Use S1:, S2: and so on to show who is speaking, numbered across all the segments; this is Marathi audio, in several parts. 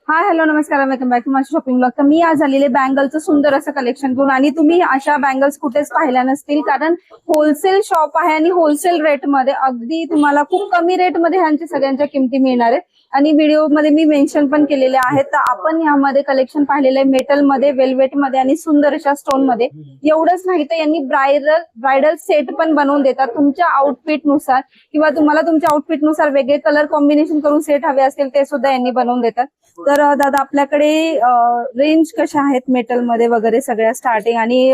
S1: हाय हॅलो नमस्कार वेलकम बॅक टू माझ्या शॉपिंग ब्लॉग. तर मी आज आलेले बँगलचं सुंदर असं कलेक्शन घेऊन आणि तुम्ही अशा बँगल्स कुठेच पाहिल्या नसतील कारण होलसेल शॉप आहे आणि होलसेल रेटमध्ये अगदी तुम्हाला खूप कमी रेटमध्ये ह्यांच्या सगळ्यांच्या किमती मिळणार आहेत. आणि व्हिडिओमध्ये मी मेन्शन पण केलेले आहेत. तर आपण यामध्ये कलेक्शन पाहिलेलं आहे मेटलमध्ये, वेल्वेटमध्ये आणि सुंदर अशा स्टोनमध्ये. एवढंच नाही तर यांनी ब्रायडल सेट पण बनवून देतात तुमच्या आउटफिटनुसार किंवा तुम्हाला तुमच्या आउटफिटनुसार वेगळे कलर कॉम्बिनेशन करून सेट हवे असतील ते सुद्धा यांनी बनवून देतात. तर दादा आपल्याकडे रेंज कशा आहेत मेटलमध्ये वगैरे सगळ्या स्टार्टिंग आणि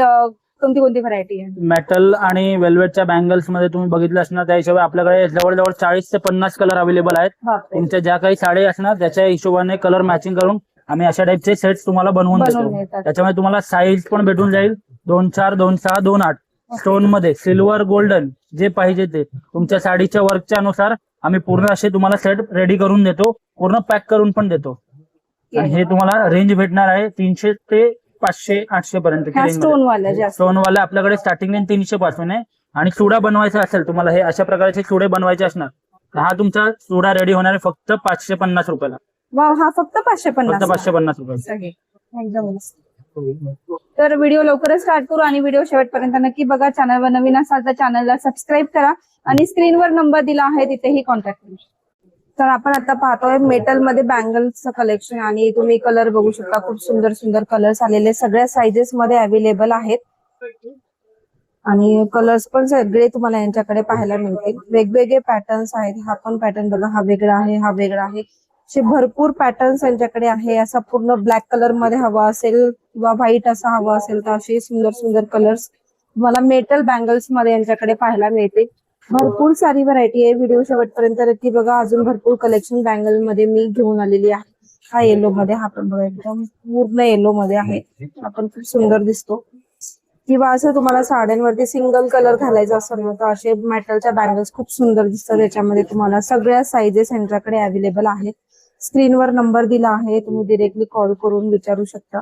S1: कोणती कोणती व्हरायटी आहे?
S2: मेटल आणि वेल्वेटच्या बँगल्स मध्ये तुम्ही बघितलं असणार त्या हिशोबाने आपल्याकडे जवळजवळ 40 ते 50 कलर अवेलेबल आहेत.
S1: बापरे.
S2: तुमच्या ज्या काही साडी असणार त्याच्या हिशोबाने कलर मॅचिंग करून आम्ही अशा टाइपचे सेट्स तुम्हाला बनवून देतो.
S1: देतात.
S2: त्याच्यामध्ये तुम्हाला साईज पण भेटून जाईल 2-4, 2-6, 2-8 स्टोन मध्ये सिल्वर गोल्डन जे पाहिजे ते तुमच्या साडीच्या वर्कच्या अनुसार आम्ही पूर्ण असे तुम्हाला सेट रेडी करून देतो, पूर्ण पॅक करून पण देतो. आणि हे तुम्हाला रेंज भेटणार आहे 300 ते 500-800 पर्यंत.
S1: स्टोन वाले
S2: स्टोन वाले आपल्याकडे स्टार्टिंग 300 पासून आहे. आणि चुडा बनवायचा असेल तुम्हाला हे अशा प्रकारचे चुडे बनवायचे असणार तर हा तुमचा चुडा रेडी होणार आहे फक्त 550 रुपयाला.
S1: वाव, हा फक्त 550.
S2: फक्त 550 रुपये.
S1: एकदम मस्त. तर व्हिडिओ लवकरच स्टार्ट करू आणि व्हिडिओ शेवटपर्यंत नक्की बघा. चॅनलवर नवीन असाल तर चॅनलला सबस्क्राईब करा आणि स्क्रीनवर नंबर दिला आहे तिथेही कॉन्टॅक्ट करू. तर आपण आता पाहतोय मेटल मध्ये बँगल्सचं कलेक्शन आणि तुम्ही कलर बघू शकता. खूप सुंदर सुंदर कलर्स आलेले सगळ्या साइजेस मध्ये अवेलेबल आहेत आणि कलर्स पण सगळे तुम्हाला यांच्याकडे पाहायला मिळतील. वेगवेगळे पॅटर्न्स आहेत. हा पण पॅटर्न बघा, हा वेगळा आहे, हा वेगळा आहे. असे भरपूर पॅटर्न्स यांच्याकडे आहे. असा पूर्ण ब्लॅक कलर मध्ये हवा असेल किंवा व्हाईट असा हवा असेल तर असे सुंदर सुंदर कलर्स तुम्हाला मेटल बँगल्स मध्ये यांच्याकडे पाहायला मिळते. भरपूर सारी व्हरायटी आहे. व्हिडिओ शेवटपर्यंत नक्की बघा. अजून भरपूर कलेक्शन बँगल मध्ये मी घेऊन आलेली आहे. हा येलो मध्ये, हा पण बघा एकदम पूर्ण येलो मध्ये आहे. आपण खूप सुंदर दिसतो. किंवा असं तुम्हाला साड्यांवरती सिंगल कलर घालायचा असेल ना तर असे मेटलच्या बँगल्स खूप सुंदर दिसतात. त्याच्यामध्ये तुम्हाला सगळ्या साइजेस यांच्याकडे अवेलेबल आहेत. स्क्रीनवर नंबर दिला आहे, तुम्ही डिरेक्टली कॉल करून विचारू शकता.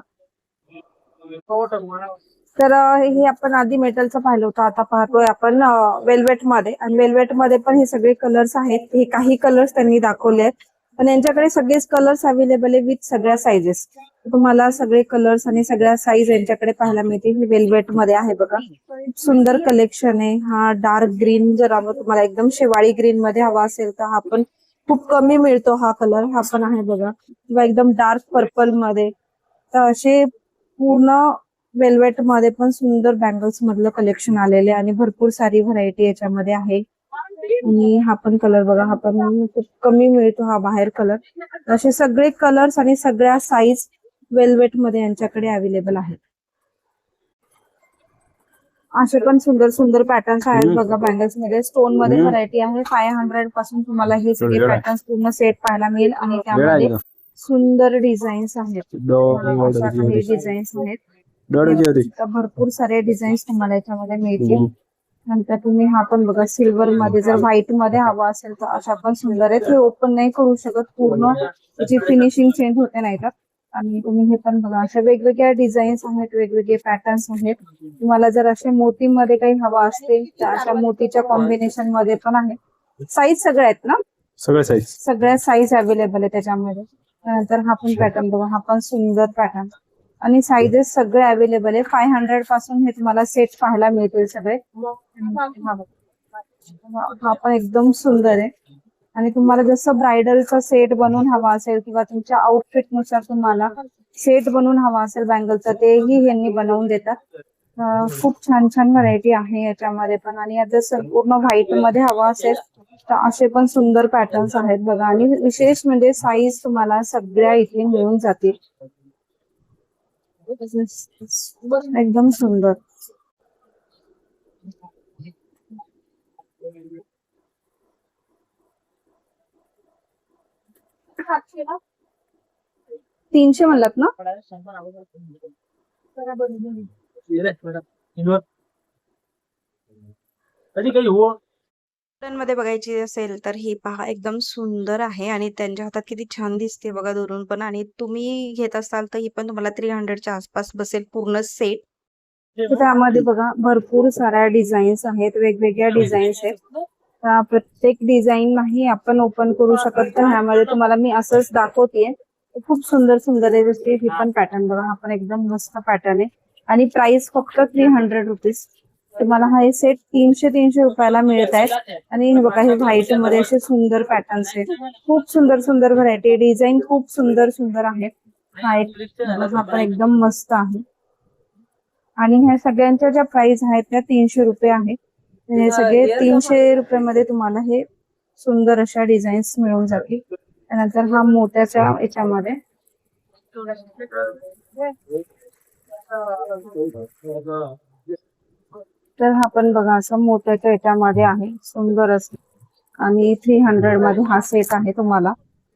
S1: तर हे आपण आधी मेटलचं पाहिलं होतं. आता पाहतोय आपण वेल्वेट मध्ये. आणि वेल्वेट मध्ये पण हे सगळे कलर्स आहेत. हे काही कलर्स त्यांनी दाखवले आहेत पण यांच्याकडे सगळेच कलर्स अवेलेबल आहे विथ सगळ्या साइजेस. तुम्हाला सगळे कलर्स आणि सगळ्या साईज यांच्याकडे पाहायला मिळतील. वेल्वेट मध्ये आहे बघा, खूप सुंदर कलेक्शन आहे. हा डार्क ग्रीन जर तुम्हाला एकदम शेवाळी ग्रीन मध्ये हवा असेल तर हा पण खूप कमी मिळतो. हा कलर हा पण आहे बघा. किंवा एकदम डार्क पर्पल मध्ये. तर असे पूर्ण वेल्वेट मध्ये पण सुंदर बँगल्स मधलं कलेक्शन आलेले आणि भरपूर सारी व्हरायटी याच्यामध्ये आहे. आणि हा पण कलर बघा, हा पण खूप कमी मिळतो हा बाहेर कलर. असे सगळे कलर्स आणि सगळ्या साईज वेल्वेट मध्ये यांच्याकडे अवेलेबल आहेत. असे पण सुंदर सुंदर पॅटर्न्स आहेत बघा बँगल्स मध्ये. स्टोन मध्ये व्हरायटी आहे. 500 पासून तुम्हाला हे सगळे पॅटर्न्स पूर्ण सेट पाहायला मिळेल आणि त्यामध्ये सुंदर डिझाईन्स आहेत. डिझाईन्स आहेत. भरपूर सारे डिझाईन्स तुम्हाला याच्यामध्ये मिळतील. नंतर तुम्ही हा पण बघा सिल्वर मध्ये, जर व्हाईट मध्ये हवा असेल तर अशा पण सुंदर आहेत. हे ओपन नाही करू शकत, पूर्ण त्याची फिनिशिंग चेंज होते नाही तर. आणि तुम्ही हे पण बघा, अशा वेगवेगळ्या डिझाईन्स आहेत, वेगवेगळे पॅटर्न्स आहेत. तुम्हाला जर असे मोतीमध्ये काही हवा असतील तर अशा मोतीच्या कॉम्बिनेशन मध्ये पण आहे. साईज सगळ्या आहेत ना, सगळ्या साईज अवेलेबल आहे त्याच्यामध्ये. नंतर हा पण पॅटर्न बघा, हा पण सुंदर पॅटर्न आणि साईजेस सगळे अवेलेबल आहे. 500 पासून हे तुम्हाला सेट पाहायला मिळतील सगळे. हा पण एकदम सुंदर आहे. आणि तुम्हाला जसं ब्रायडलचा सेट बनवून हवा असेल किंवा तुमच्या आउटफिट नुसार तुम्हाला सेट बनवून हवा असेल बँगलचा, तेही यांनी बनवून देतात. खूप छान छान व्हरायटी आहे याच्यामध्ये पण. आणि आता संपूर्ण व्हाईट मध्ये हवा असेल तर असे पण सुंदर पॅटर्न्स आहेत बघा. आणि विशेष म्हणजे साईज तुम्हाला सगळ्या इथे मिळून जातील. एकदम सुंदर. तीनशे म्हणलात ना?
S3: मध्ये बघायची असेल तर ही पहा, एकदम सुंदर आहे आणि त्यांच्या हातात किती छान दिसते बघा दुरून पण. आणि तुम्ही घेत असाल तर ही पण तुम्हाला 300च्या आसपास बसेल पूर्ण सेट.
S1: त्यामध्ये बघा भरपूर साऱ्या डिझाईन्स आहेत, वेगवेगळ्या डिझाईन्स आहेत. प्रत्येक डिझाईन नाही आपण ओपन करू शकत, तर ह्यामध्ये तुम्हाला मी असंच दाखवते. खूप सुंदर सुंदर आहे. जसे हे पण पॅटर्न बघा, हा पण एकदम मस्त पॅटर्न आहे आणि प्राइस फक्त 300 रुपीज. तुम्हाला हा हे सेट 300 रुपयाला मिळत आहेत. आणि हे बघा, हे व्हाईट मध्ये असे सुंदर पॅटर्न्स आहेत. खूप सुंदर सुंदर व्हरायटी, डिझाईन खूप सुंदर सुंदर आहेत. हा एक हा पण एकदम मस्त आहे. आणि ह्या सगळ्यांच्या ज्या प्राइस आहेत त्या 300 रुपये आहेत. हे सगळे 300 रुपयामध्ये तुम्हाला हे सुंदर अशा डिझाईन्स मिळून जातील. त्यानंतर हा मोत्याच्या याच्यामध्ये तर हा पण बघा असं मोत्याच्या याच्यामध्ये आहे, सुंदर असं. आणि 300 मध्ये हा सेट आहे तुम्हाला.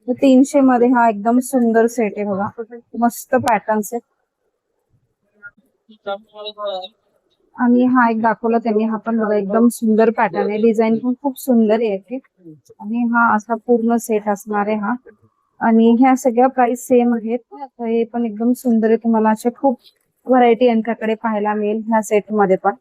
S1: 300 मध्ये हा एकदम सुंदर सेट आहे बघा, मस्त पॅटर्न्स आहेत. आणि हा एक दाखवला त्यांनी, हा पण बघा एकदम सुंदर पॅटर्न आहे, डिझाईन पण खूप सुंदर आहे याची. आणि हा असा पूर्ण सेट असणार आहे हा. आणि ह्या सगळ्या प्राइस सेम आहेत. तर हे पण एकदम सुंदर आहे. तुम्हाला असे खूप व्हरायटी यांच्याकडे पाहायला मिळेल ह्या सेट मध्ये पण.